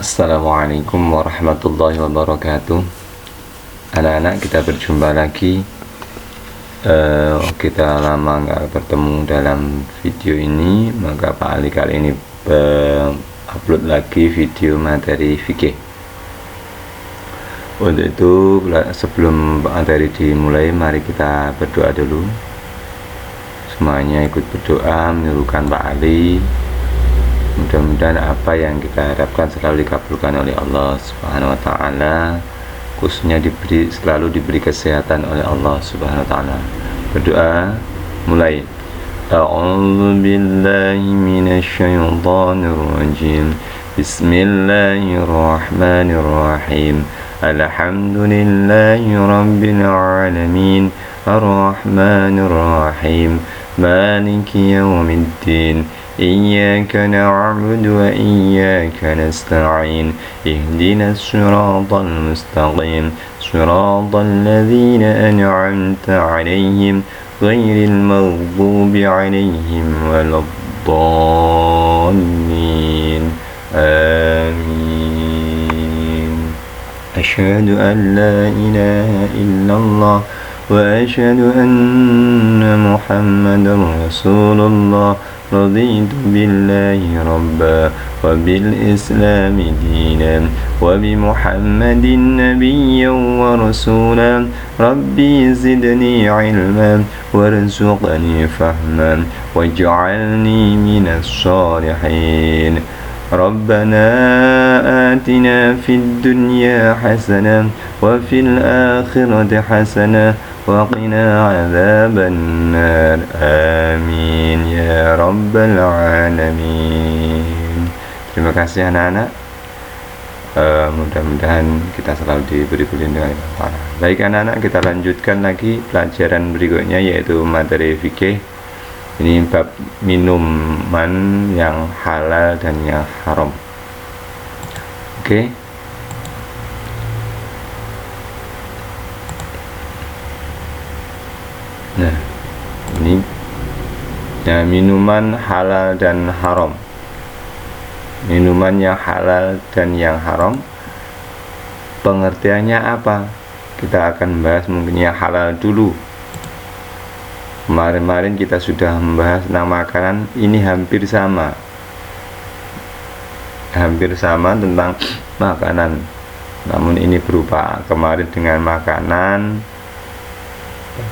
Assalamualaikum warahmatullahi wabarakatuh. Anak-anak, kita berjumpa lagi. Kita lama nggak bertemu dalam video ini, maka Pak Ali kali ini upload lagi video materi fikih. Untuk itu, sebelum materi dimulai, mari kita berdoa dulu. Semuanya ikut berdoa menirukan Pak Ali. Mudah-mudahan apa yang kita harapkan selalu dikabulkan oleh Allah Subhanahu wa taala, khususnya selalu diberi kesehatan oleh Allah Subhanahu wa taala. Berdoa mulai. A'udzu billahi minasyaitonir rajim. Bismillahirrahmanirrahim. Alhamdulillahi rabbil alamin. Arrahmanir rahim. Maliki yaumiddin. إياك نعبد وإياك نستعين اهدنا الصراط المستقيم صراط الذين أنعمت عليهم غير المغضوب عليهم ولا الضالين آمين. أشهد أن لا إله إلا الله وأشهد أن محمدا رسول الله. رضيت بالله ربا وبالإسلام دينا وبمحمد نبيا ورسولا. ربي زدني علما وارزقني فهما واجعلني من الصالحين. ربنا آتنا في الدنيا حسنة وفي الآخرة حسنة وقنا عذاب النار. آمين ya rabbal alamin. Terima kasih anak-anak. Mudah-mudahan kita selalu diberi perlindungan Allah. Baik anak-anak, kita lanjutkan lagi pelajaran berikutnya, yaitu materi fikih. Ini bab minuman yang halal dan yang haram. Oke. Nah, ini ya, minuman halal dan haram. Minuman yang halal dan yang haram, pengertiannya apa? Kita akan membahas mungkin yang halal dulu. Kemarin kita sudah membahas tentang makanan, ini hampir sama tentang makanan. Namun ini berupa kemarin dengan makanan,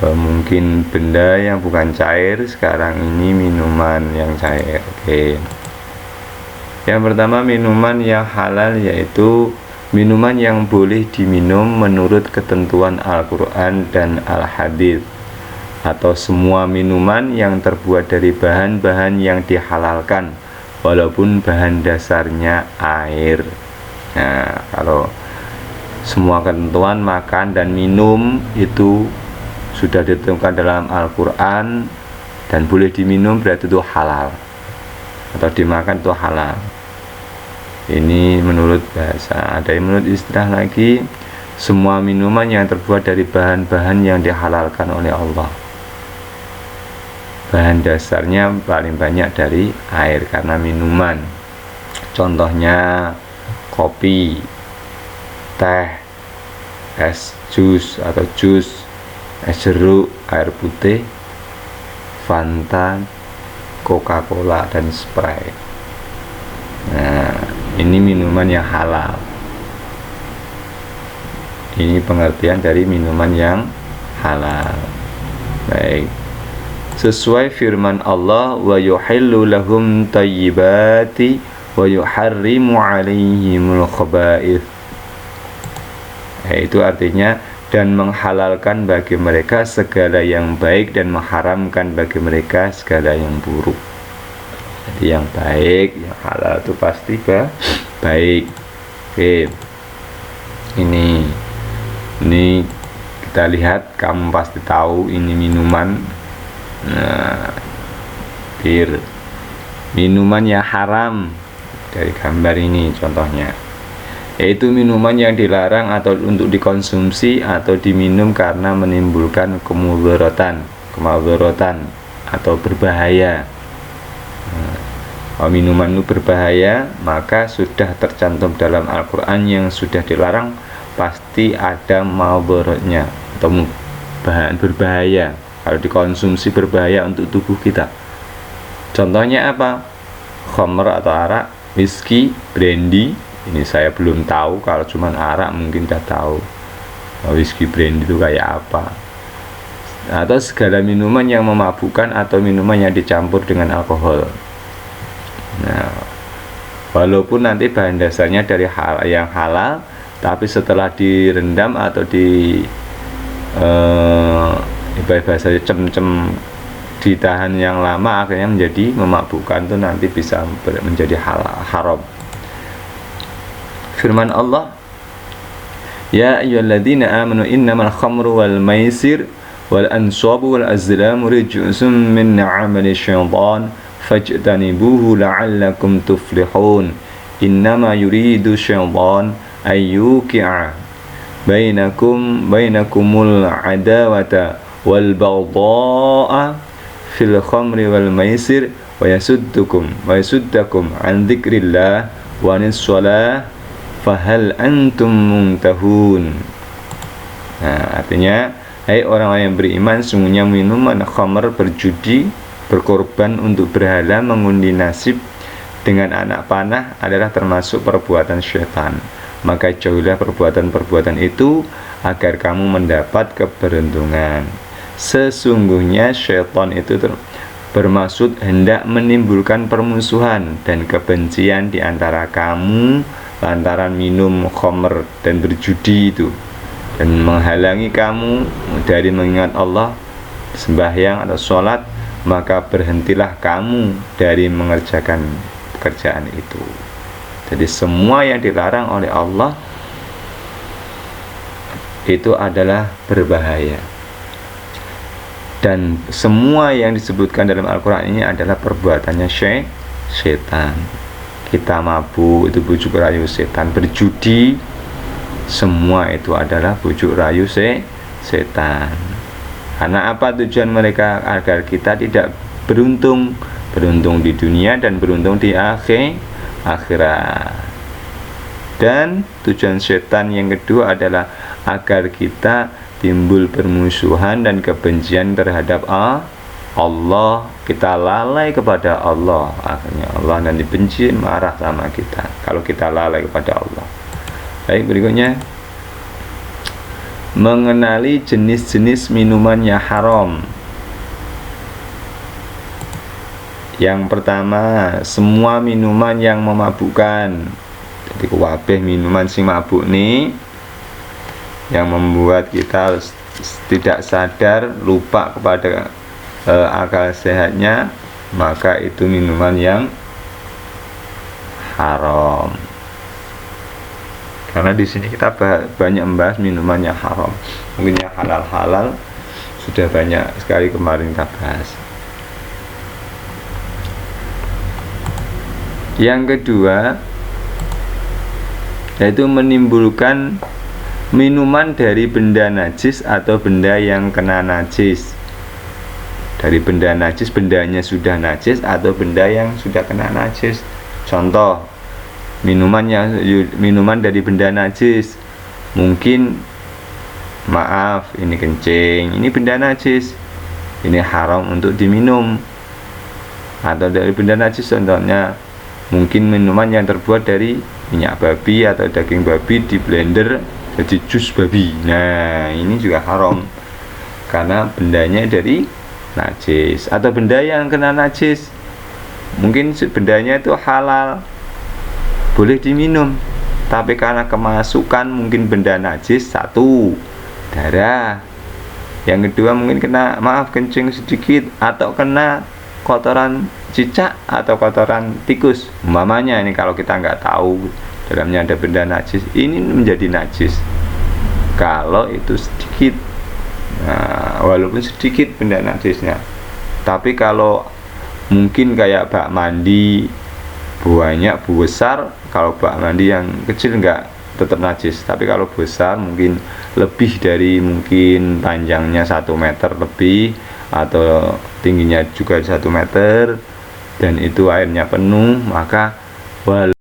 mungkin benda yang bukan cair, sekarang ini minuman yang cair. Oke. Yang pertama, minuman yang halal, yaitu minuman yang boleh diminum menurut ketentuan Al-Quran dan Al-Hadits, atau semua minuman yang terbuat dari bahan-bahan yang dihalalkan walaupun bahan dasarnya air. Nah, kalau semua ketentuan makan dan minum itu sudah ditentukan dalam Al-Quran dan boleh diminum, berarti itu halal, atau dimakan itu halal. Ini menurut bahasa. Ada yang menurut istilah lagi, semua minuman yang terbuat dari bahan-bahan yang dihalalkan oleh Allah. Bahan dasarnya paling banyak dari air karena minuman. Contohnya kopi, teh, es jus atau jus, es jeruk, air putih, Fanta, Coca-Cola, dan Sprite. Nah, ini minuman yang halal. Ini pengertian dari minuman yang halal. Baik. Sesuai firman Allah, wa yuhillu lahum thayyibati wa yuharrimu alaihimul khaba'ith. Itu artinya, dan menghalalkan bagi mereka segala yang baik dan mengharamkan bagi mereka segala yang buruk. Jadi yang baik, yang halal itu pasti baik. Oke. Ini kita lihat, kamu pasti tahu ini minuman. Nah, bir. Minuman yang haram dari gambar ini contohnya, yaitu minuman yang dilarang atau untuk dikonsumsi atau diminum karena menimbulkan kemudaratan atau berbahaya. Kalau minuman itu berbahaya, maka sudah tercantum dalam Al-Quran yang sudah dilarang, pasti ada maudorotnya atau bahan berbahaya. Kalau dikonsumsi berbahaya untuk tubuh kita. Contohnya apa? Khamr atau arak, whisky, brandy. Ini saya belum tahu, kalau cuman arak mungkin udah tahu. Whisky, brandy itu kayak apa. Atau segala minuman yang memabukkan atau minuman yang dicampur dengan alkohol. Nah, walaupun nanti bahan dasarnya dari hal yang halal, tapi setelah direndam atau di bahasa cem-cem ditahan yang lama, akhirnya menjadi memabukkan, itu nanti bisa menjadi haram. Firman Allah, ya ayyuhalladzina amanu innamal khamru wal maisir wal ansabu wal azlamu rijsun min 'amali syaitan fajtanibuhu la'allakum tuflihun. Innama yuridu syaitan ayyuki'a bainakumul adawata wal baghdha'a fil khamri wal maisir wa yasuddakum an dzikrillah wa anis shalah fahal antum muntahun. Nah, artinya, hai orang-orang yang beriman, sungguhnya minuman khamr, berjudi, berkorban untuk berhala, mengundi nasib dengan anak panah adalah termasuk perbuatan syaitan. Maka jauhilah perbuatan-perbuatan itu agar kamu mendapat keberuntungan. Sesungguhnya syaitan itu bermaksud hendak menimbulkan permusuhan dan kebencian di antara kamu lantaran minum khamr dan berjudi itu, dan menghalangi kamu dari mengingat Allah, sembahyang atau sholat. Maka berhentilah kamu dari mengerjakan pekerjaan itu. Jadi semua yang dilarang oleh Allah itu adalah berbahaya, dan semua yang disebutkan dalam Al-Quran ini adalah perbuatannya syaitan. Kita mabuk itu bujuk rayu setan, berjudi semua itu adalah bujuk rayu setan. Karena apa tujuan mereka? Agar kita tidak beruntung di dunia dan beruntung di akhirat. Dan tujuan setan yang kedua adalah agar kita timbul permusuhan dan kebencian terhadap Allah. Kita lalai kepada Allah, akhirnya Allah nanti benci, marah sama kita kalau kita lalai kepada Allah. Baik, berikutnya mengenali jenis-jenis minuman yang haram. Yang pertama, semua minuman yang memabukkan. Jadi kabeh minuman sing mabuk nih, yang membuat kita tidak sadar, lupa kepada akal sehatnya, maka itu minuman yang haram. Karena di sini kita banyak membahas minuman yang haram. Mungkin yang halal sudah banyak sekali kemarin kita bahas. Yang kedua, yaitu menimbulkan minuman dari benda najis atau benda yang kena najis. Dari benda najis, bendanya sudah najis atau benda yang sudah kena najis. Contoh, minuman dari benda najis, mungkin maaf, ini kencing, ini benda najis, ini haram untuk diminum. Atau dari benda najis, contohnya mungkin minuman yang terbuat dari minyak babi atau daging babi di blender jadi jus babi. Nah, ini juga haram karena bendanya dari najis. Atau benda yang kena najis, mungkin bendanya itu halal, boleh diminum, tapi karena kemasukan mungkin benda najis, satu, darah. Yang kedua mungkin kena, maaf, kencing sedikit, atau kena kotoran cicak atau kotoran tikus umpamanya. Ini kalau kita nggak tahu dalamnya ada benda najis, ini menjadi najis kalau itu sedikit. Nah, walaupun sedikit benda najisnya, tapi kalau mungkin kayak bak mandi banyak besar, kalau bak mandi yang kecil enggak, tetap najis. Tapi kalau besar mungkin lebih dari, mungkin panjangnya 1 meter lebih atau tingginya juga 1 meter, dan itu airnya penuh, maka